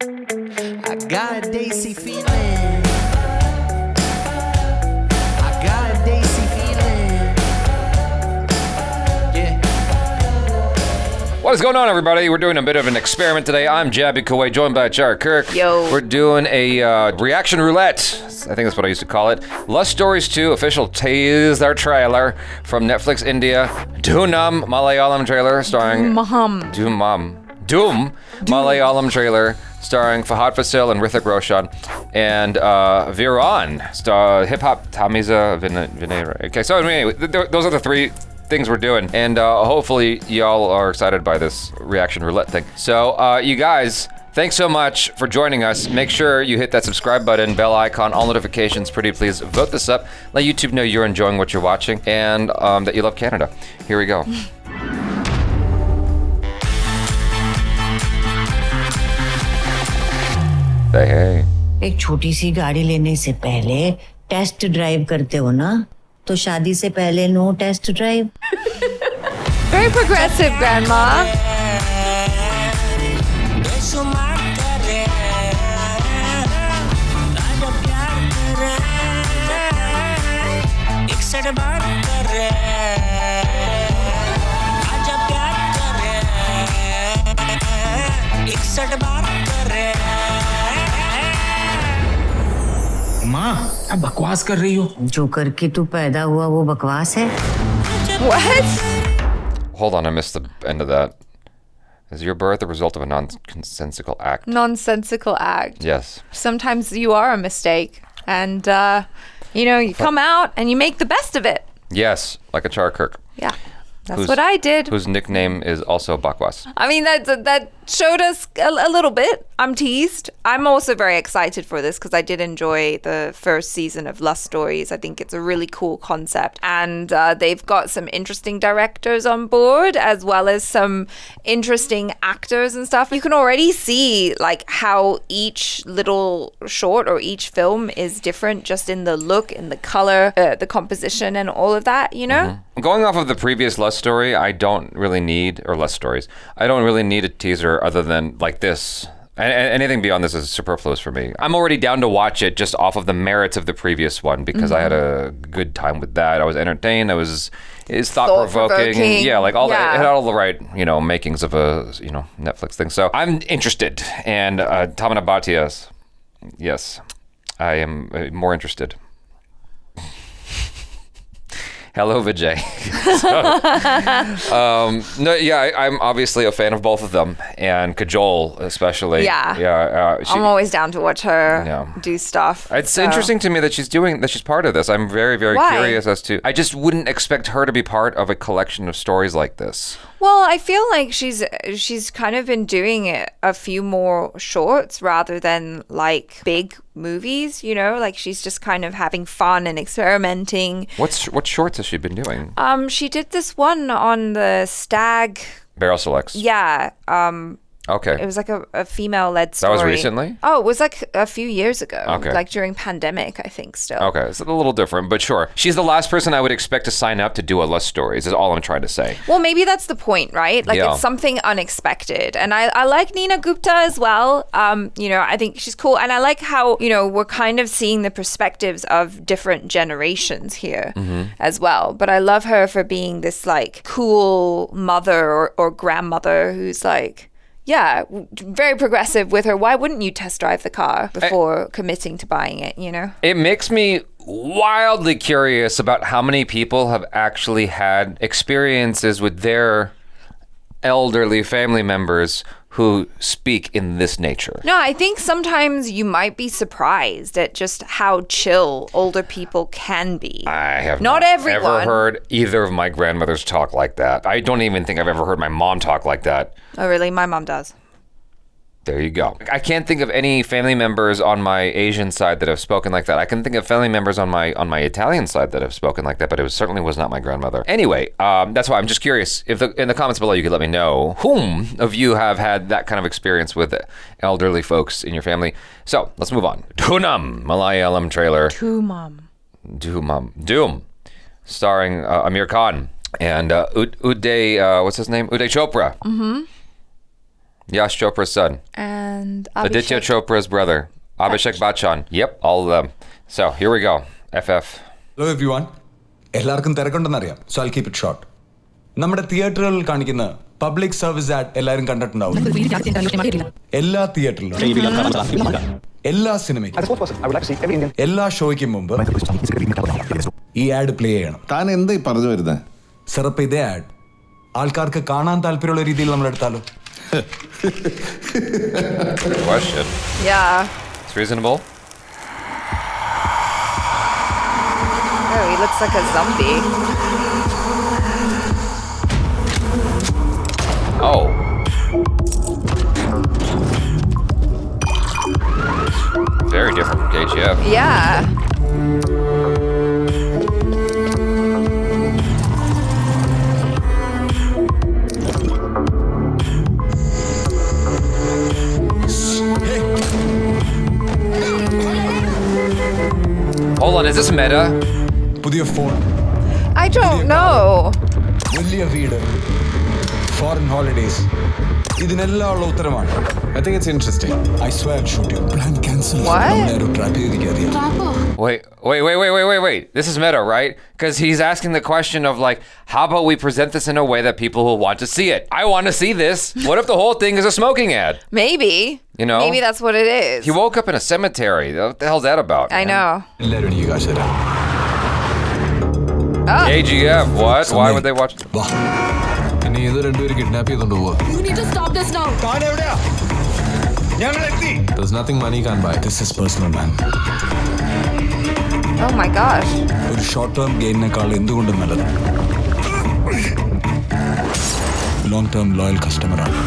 I got a Daisy feeling. I got a Daisy feeling. Yeah. What is going on, everybody? We're doing a bit of an experiment today. I'm JABYBHAI, joined by Char Kirk. Yo. We're doing a reaction roulette. I think that's what I used to call it. Lust Stories 2 official teaser trailer from Netflix India. Dhoomam Malayalam trailer starring Dhoomam Malayalam trailer starring Fahad Fasil and Hrithik Roshan, and Veeran, hip hop Tamiza Vinay. Okay, so anyway, those are the three things we're doing, and hopefully y'all are excited by this reaction roulette thing. So you guys, thanks so much for joining us. Make sure you hit that subscribe button, bell icon, all notifications. Pretty please vote this up. Let YouTube know you're enjoying what you're watching, and that you love Canada. Here we go. Hey. एक छोटी सी गाड़ी लेने से पहले test drive करते हो ना, तो शादी से पहले no test drive. Very progressive, Grandma. माँ, अब बकवास कर रही हो. जो करके तू पैदा हुआ वो बकवास है. What? Hold on, I missed the end of that. Is your birth the result of a nonsensical act? Nonsensical act. Yes. Sometimes you are a mistake. And, you come out and you make the best of it. Yes, like a Char Kirk. Yeah. That's what I did. Whose nickname is also Bakwas. I mean, that showed us a little bit. I'm teased. I'm also very excited for this because I did enjoy the first season of Lust Stories. I think it's a really cool concept. And they've got some interesting directors on board, as well as some interesting actors and stuff. You can already see like how each little short or each film is different just in the look, in the color, the composition, and all of that, you know? Mm-hmm. Going off of the previous Lust Story, I don't really need a teaser other than like this. Anything beyond this is superfluous for me. I'm already down to watch it just off of the merits of the previous one because I had a good time with that. I was entertained. It's thought-provoking. Yeah, like it had all the right, makings of a, Netflix thing. So I'm interested. And Tamana Bhatias, yes, I am more interested. Hello, Vijay. I'm obviously a fan of both of them, and Kajol especially. Yeah. I'm always down to watch her do stuff. It's interesting to me that she's part of this. I'm very, very curious as to. I just wouldn't expect her to be part of a collection of stories like this. Well, I feel like she's kind of been doing a few more shorts rather than like big movies, like she's just kind of having fun and experimenting. What shorts has she been doing? She did this one on the Stag Barrel Selects. Yeah. Okay. It was like a female-led story. That was recently? Oh, it was like a few years ago. Okay. Like during pandemic, I think still. Okay, it's a little different, but sure. She's the last person I would expect to sign up to do a Lust Stories, is all I'm trying to say. Well, maybe that's the point, right? Like it's something unexpected. And I like Nina Gupta as well. I think she's cool. And I like how, we're kind of seeing the perspectives of different generations here as well. But I love her for being this like cool mother or grandmother who's like, yeah, very progressive with her. Why wouldn't you test drive the car before committing to buying it, It makes me wildly curious about how many people have actually had experiences with their elderly family members who speak in this nature. No, I think sometimes you might be surprised at just how chill older people can be. I have not everyone ever heard either of my grandmothers talk like that. I don't even think I've ever heard my mom talk like that. Oh, really? My mom does. There you go. I can't think of any family members on my Asian side that have spoken like that. I can think of family members on my Italian side that have spoken like that, but it certainly was not my grandmother. Anyway, that's why I'm just curious. If in the comments below you could let me know whom of you have had that kind of experience with elderly folks in your family. So let's move on. Dhoomam Malayalam trailer. Dhoomam. Starring Amir Khan and Uday, what's his name? Uday Chopra. Mm-hmm. Yash Chopra's son. And Aditya Chopra's brother. Abhishek Bachchan. Yep, all of them. So here we go. FF. Hello everyone. എല്ലാവർക്കും തിരക്കുണ്ടെന്നറിയാം. So I'll keep it short. നമ്മുടെ തിയേറ്ററുകളിൽ കാണിക്കുന്ന public service add എല്ലാവരും കണ്ടിട്ടുണ്ടാവും. എല്ലാ തിയേറ്ററിലും എല്ലാ സിനിമയ്ക്കും എല്ലാ ഷോയ്ക്കും മുമ്പ് ഈ ആഡ് പ്ലേ ചെയ്യണം. താൻ എന്താ പറഞ്ഞു വരുന്നത്? സർ, അപ്പൊ ഇതേ ആഡ് ആൾക്കാർക്ക് കാണാൻ താല്പര്യമുള്ള രീതിയിൽ നമ്മൾ എടുത്താലോ? Question. Yeah. It's reasonable. Oh, he looks like a zombie. Oh. Very different from KGF. Yeah. Hold on, is this meta? പുതിയ ഫോൺ, I don't know. വലിയ വീട്, ഫോറിൻ ഹോളിഡേസ്, ഇതിനെല്ലാം ഉള്ള ഉത്തരമാണ്. I think it's interesting. I swear I'll shoot you. Plan cancel. What? Trap ചെയ്തിരിക്കാതെ. Wait. This is meta, right? Because he's asking the question of like, how about we present this in a way that people will want to see it? I want to see this. What if the whole thing is a smoking ad? Maybe. You know? Maybe that's what it is. He woke up in a cemetery. What the hell's that about? I man? know. എല്ലാവരും എനിക്ക് കാശ് തരാം. Oh. KGF, what? Why would they watch? വാ, ഇനി ഇത് രണ്ടുപേരും kidnap ചെയ്തോണ്ട് പോവാ. You need to stop this now. There's nothing money can buy. This is personal, man. Oh my gosh. ഒരു ഷോർട്ട് ടേം ഗെയിനിനേക്കാൾ എന്തുകൊണ്ടും നല്ലത് ലോങ് ടേം ലോയൽ കസ്റ്റമറാണ്.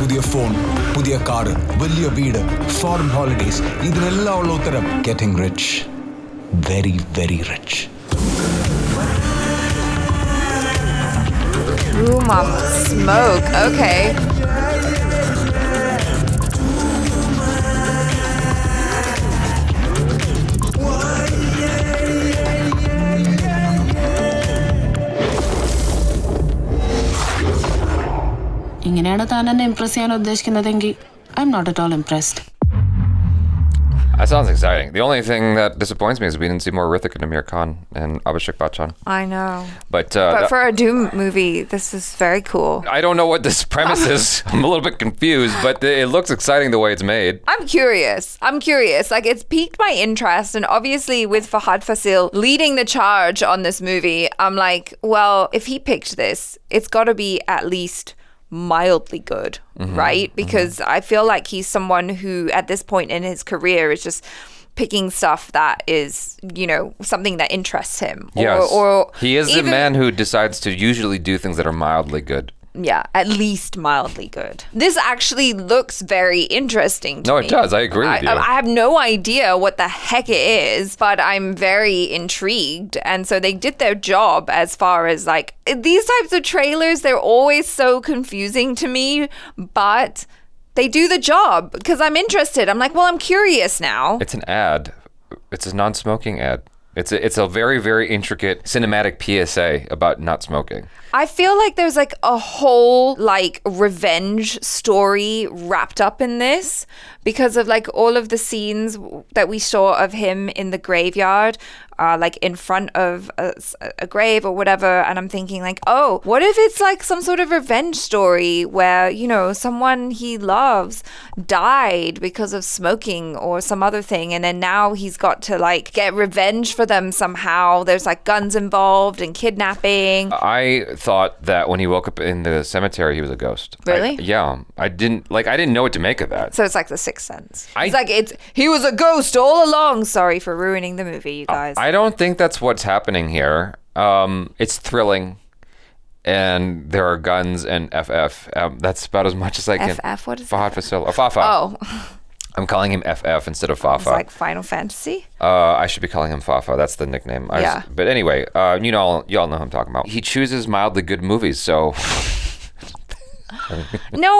പുതിയ ഫോൺ, പുതിയ കാറ്, വലിയ വീട്, ഫോറിൻ ഹോളിഡേസ്, ഇതിനെല്ലാം ഉള്ള ഉത്തരം getting rich, very very rich. Dhoomam smoke. Okay. ഇങ്ങനെയാണ് താൻ എന്നെ ഇംപ്രസ് ചെയ്യാൻ ഉദ്ദേശിക്കുന്നതെങ്കിൽ I'm not at all impressed. That sounds exciting. The only thing that disappoints me is we didn't see more Hrithik and Amir Khan and Abhishek Bachchan. I know. But for a Doom movie, this is very cool. I don't know what this premise is. I'm a little bit confused, but it looks exciting the way it's made. I'm curious. Like, it's piqued my interest. And obviously, with Fahad Fasil leading the charge on this movie, I'm like, well, if he picked this, it's got to be at least mildly good, right? Because I feel like he's someone who at this point in his career is just picking stuff that is, you know, something that interests him. Yes. Or he is a man who decides to usually do things that are mildly good. Yeah, at least mildly good. This actually looks very interesting to me. No, it does. I agree with you. I have no idea what the heck it is, but I'm very intrigued. And so they did their job as far as like these types of trailers, they're always so confusing to me, but they do the job because I'm interested. I'm like, well, I'm curious now. It's an ad. It's a non-smoking ad. It's a very, very intricate cinematic PSA about not smoking. I feel like there's like a whole like revenge story wrapped up in this because of like all of the scenes that we saw of him in the graveyard, like in front of a grave or whatever. And I'm thinking like, oh, what if it's like some sort of revenge story where, you know, someone he loves died because of smoking or some other thing. And then now he's got to like get revenge for them somehow. There's like guns involved and kidnapping. I thought that when he woke up in the cemetery, he was a ghost. Really? I didn't know what to make of that. So it's like the Sixth Sense. It's like he was a ghost all along. Sorry for ruining the movie, you guys. I don't think that's what's happening here. It's thrilling, and there are guns and FF. That's about as much as I can. FF? What is Fahad Fasil. Fafa. Oh, I'm calling him FF instead of it's Fafa. like Final Fantasy. I should be calling him Fafa. That's the nickname. Yeah. But anyway, you all know who I'm talking about. He chooses mildly good movies, so. No,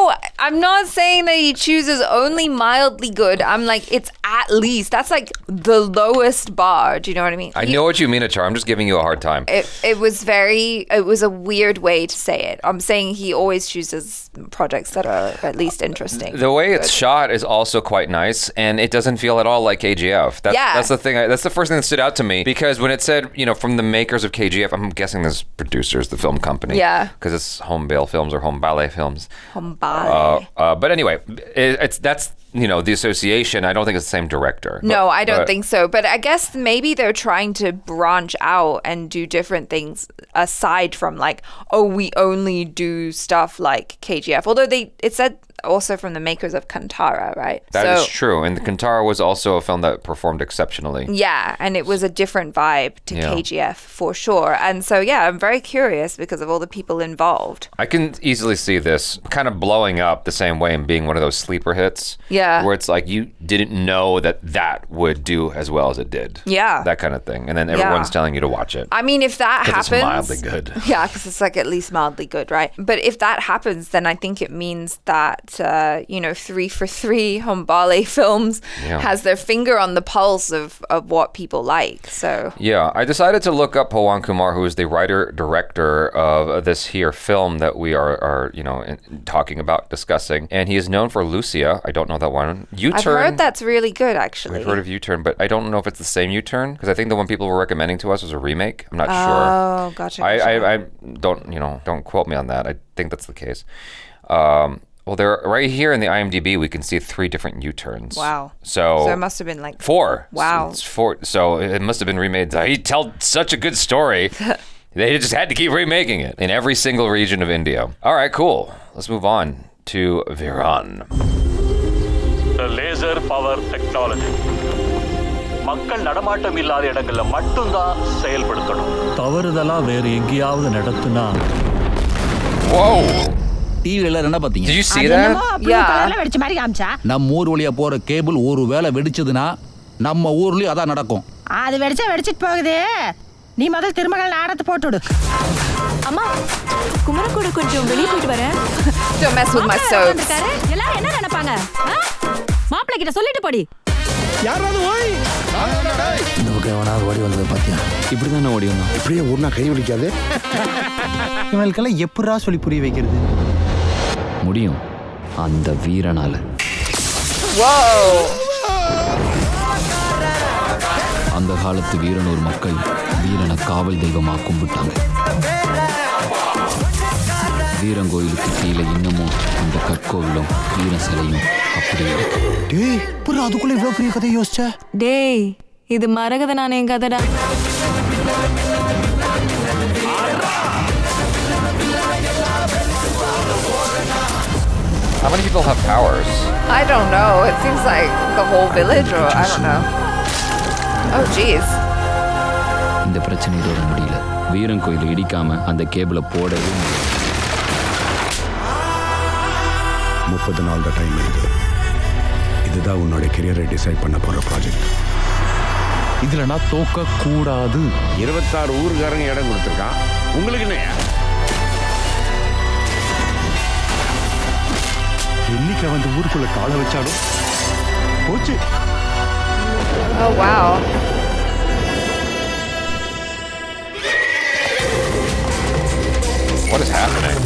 I'm not saying that he chooses only mildly good. I'm like, it's at least. That's like the lowest bar. Do you know what I mean? I know what you mean, Achar. I'm just giving you a hard time. It was a weird way to say it. I'm saying he always chooses projects that are at least interesting. The way it's shot is also quite nice, and it doesn't feel at all like KGF. That's the thing. That's the first thing that stood out to me, because when it said, from the makers of KGF, I'm guessing there's producers, the film company. Yeah. Because it's Home Bale Films or Home Ballet Films. Home Ballet. But anyway, that's the association. I don't think it's the same director. No, I don't think so. But I guess maybe they're trying to branch out and do different things aside from like, we only do stuff like KGF. Although it said also from the makers of Kantara, right? That is true. And the Kantara was also a film that performed exceptionally. Yeah, and it was a different vibe to KGF for sure. And so, I'm very curious because of all the people involved. I can easily see this kind of blowing up the same way and being one of those sleeper hits. Yeah. Where it's like you didn't know that would do as well as it did. Yeah. That kind of thing. And then everyone's telling you to watch it. I mean, if that happens... it's mildly good. Yeah, because it's like at least mildly good, right? But if that happens, then I think it means that, 3 for 3 Home Ballet Films has their finger on the pulse of what people like, so... Yeah, I decided to look up Pawan Kumar, who is the writer-director of this here film that we are talking about, discussing. And he is known for Lucia. I don't know that one. U-Turn. I've heard that's really good, actually. We've heard of U-Turn, but I don't know if it's the same U-Turn, because I think the one people were recommending to us was a remake. I'm not sure. Oh, gotcha. I don't quote me on that. I think that's the case. Well, they're right here in the IMDb. We can see 3 different U-turns. Wow. So it must have been like 4. Wow. So it's 4. So it must have been remade. He told such a good story. They just had to keep remaking it in every single region of India. All right, cool. Let's move on to Veeran. The laser power technology. மக்கள் நடமாட்டம் இல்லாத இடங்கள்ல மட்டும் தான் செயல்படுத்தணும். தவறுதலா வேற எங்கேயாவது நடத்துனா Whoa. டிவில என்ன பாத்தீங்க? Did you see that? வெடிச்ச மாதிரி காமிச்சா நம்ம ஊர் வழியா போற கேபிள் ஒரு வேளை வெடிச்சதுன்னா நம்ம ஊர்லயும் அதான் நடக்கும். அது வெடிச்சிட்டு போகுது. நீ முதல்ல திருமகள் நாடத்தை போட்டு விடு. அம்மா குமர கூட கொஞ்சம் வெளிய போயிட்டு வரேன். Don't mess with my soaps. எல்லாரும் என்ன நினைப்பாங்க? மாப்பிள்ளை கிட்ட சொல்லிட்டு போடி. யாராவது ஓய். இந்த பக்கம் எவனாவது ஓடி வந்ததை பாத்தியா? இப்படிதான் ஓடி வந்தான். இப்படியே ஊர்னா கை வலிக்காது. இவங்களுக்கெல்லாம் எப்படா சொல்லி புரிய வைக்கிறது? முடியும் அந்த வீரனால. அந்த காலத்து வீரனூர் மக்கள் வீரனை காவல் தெய்வமா கும்பிட்டாங்க. வீரங்கோயிலுக்கு கீழே இன்னமும் அந்த கற்கோவிலும் வீர சிலையும் அப்படியே. டேய், புறா அதுக்குள்ள இவ்வளவு பெரிய கதை யோசிச்ச? டேய், இது மரகத நாணயம் கதைடா. How many people have powers? I don't know. It seems like the whole village, or I don't know. Oh, jeez. இந்த பிரச்சனை இதோட முடியல. வீரன் கோயிலை இடிக்காம அந்த கேபிளை போடவே முடியல. 30 நாள் தான் டைம் இருக்கு. இதுதான் உன்னோட கெரியரை டிசைட் பண்ண போற ப்ராஜெக்ட். இதுல நான் தோக்க கூடாது. 26 ஊர்காரங்க இடம் கொடுத்துருக்கான். உங்களுக்கு என்ன? என்னைக்கு வந்து ஊருக்குள்ள காலை வச்சாலும் போச்சு. Oh, wow. What is happening?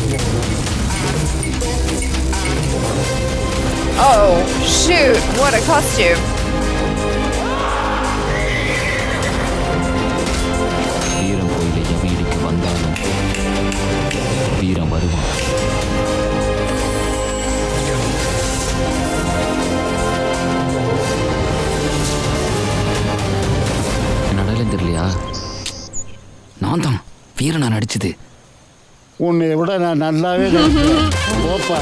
Oh, shoot. What a costume. வீரம் கோயிலை எவீடிக்கு வந்தாலும் வீரம் வருவான். நடலும் தெரியலையா? நான் தான் வீரனா நடிச்சது. உன்னை விட நான் நல்லாவே போப்பா.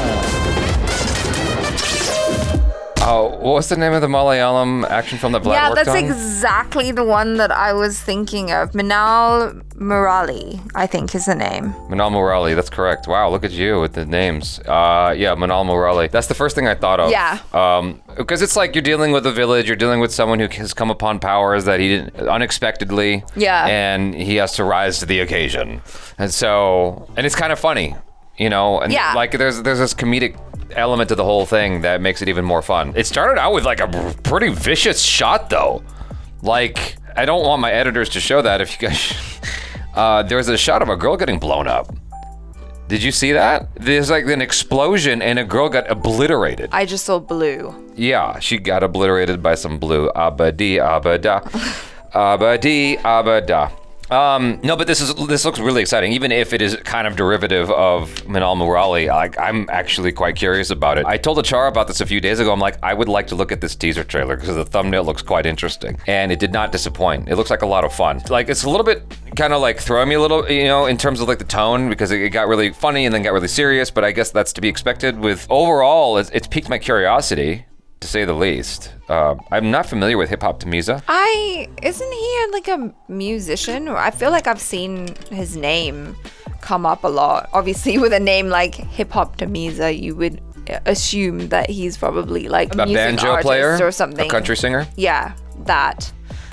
What's the name of the Malayalam action film that Vlad worked on? Yeah, that's exactly the one that I was thinking of. Manal Murali, I think is the name. Manal Murali, that's correct. Wow, look at you with the names. Manal Murali. That's the first thing I thought of. Yeah. Because it's like you're dealing with a village, you're dealing with someone who has come upon powers that he didn't unexpectedly. Yeah. And he has to rise to the occasion. And it's kind of funny, and like there's this comedic element to the whole thing that makes it even more fun. It started out with like a pretty vicious shot though. Like, I don't want my editors to show that if you guys... there was a shot of a girl getting blown up. Did you see that? There's like an explosion and a girl got obliterated. I just saw blue. Yeah, she got obliterated by some blue. Abadi, abada. Abadi, abada. No, but this looks really exciting, even if it is kind of derivative of Manal Murali. I'm actually quite curious about it. I told Achara about this a few days ago. I'm like, I would like to look at this teaser trailer because the thumbnail looks quite interesting, and it did not disappoint. It looks like a lot of fun. Like, it's a little bit kind of like throwing me a little, you know, in terms of like the tone, because it got really funny and then got really serious, but I guess that's to be expected. With overall, it's piqued my curiosity, to say the least. I'm not familiar with Hip Hop Tamiza. Isn't he like a musician? Or I feel like I've seen his name come up a lot. Obviously, with a name like Hip Hop Tamiza, you would assume that he's probably like a music banjo artist player or something. A country singer. Yeah, that.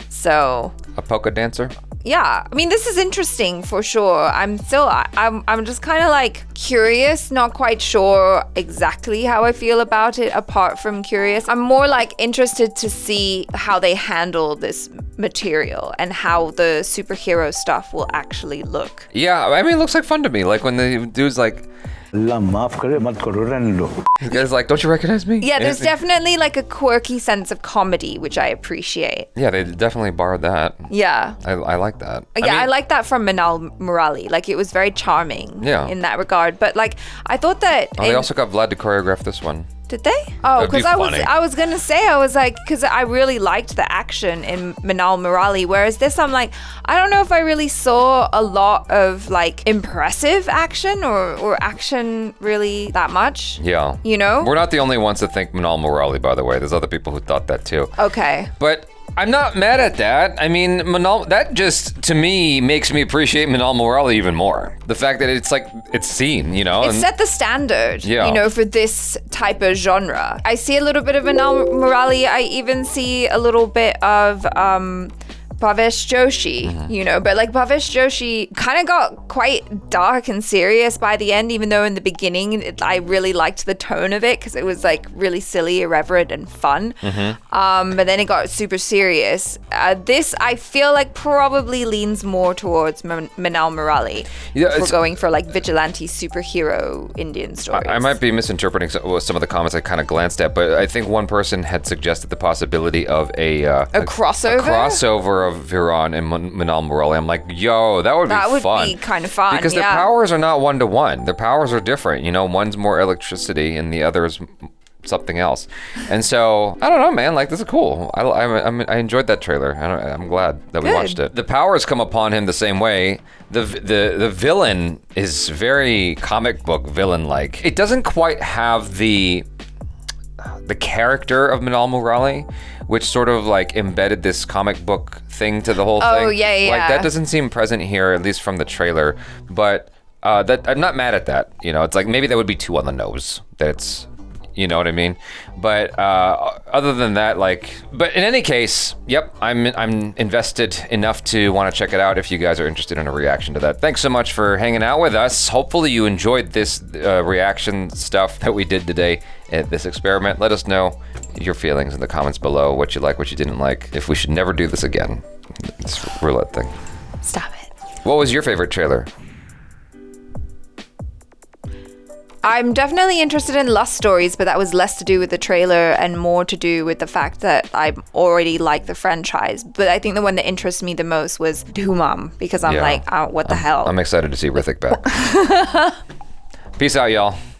So. A polka dancer. Yeah, I mean, this is interesting for sure. I'm just kind of like curious, not quite sure exactly how I feel about it apart from curious. I'm more like interested to see how they handle this material and how the superhero stuff will actually look. Yeah, I mean, it looks like fun to me. Like when the dude's like, this guy's like, don't you recognize me? Yeah, there's definitely like a quirky sense of comedy, which I appreciate. Yeah, they definitely borrowed that. Yeah. I like that. Yeah, I like that from Manal Murali. Like, it was very charming in that regard. But like, I thought that... they also got Vlad to choreograph this one. Did they? Oh, because I was gonna say, I was like, because I really liked the action in Manal Murali, whereas this, I'm like, I don't know if I really saw a lot of like impressive action or action really that much. Yeah. You know? We're not the only ones that think Manal Murali, by the way. There's other people who thought that too. Okay. But I'm not mad at that. I mean, that just, to me, makes me appreciate Manal Murali even more. The fact that it's like, it's seen, you know? It set the standard, you know, for this type of genre. I see a little bit of Manal Murali. I even see a little bit of Bhavesh Joshi, you know, but like Bhavesh Joshi kind of got quite dark and serious by the end, even though in the beginning I really liked the tone of it because it was like really silly, irreverent, and fun. But then it got super serious. This, I feel like, probably leans more towards Manal Murali. Yeah, we're going for like vigilante superhero Indian stories. I might be misinterpreting some of the comments I kind of glanced at, but I think one person had suggested the possibility of a crossover? A crossover of Veeran and Manal Murali. I'm like, yo, that would be fun. That would be kind of fun, because their powers are not one-to-one. Their powers are different. You know, one's more electricity and the other is something else. And so, I don't know, man. Like, this is cool. I enjoyed that trailer. I'm glad that we watched it. The powers come upon him the same way. The villain is very comic book villain-like. It doesn't quite have the character of Manal Murali, which sort of like embedded this comic book thing to the whole thing. Oh, yeah. Like, that doesn't seem present here, at least from the trailer. But that I'm not mad at that. You know, it's like maybe that would be too on the nose. That it's, you know what I mean? But other than that, like, but in any case, yep, I'm invested enough to want to check it out if you guys are interested in a reaction to that. Thanks so much for hanging out with us. Hopefully you enjoyed this reaction stuff that we did today at this experiment. Let us know your feelings in the comments below, what you like, what you didn't like, if we should never do this again. This roulette thing. Stop it. What was your favorite trailer? I'm definitely interested in Lust Stories, but that was less to do with the trailer and more to do with the fact that I already like the franchise. But I think the one that interests me the most was Dhoomam, because I'm like, oh, what the hell? I'm excited to see Rithik back. Peace out, y'all.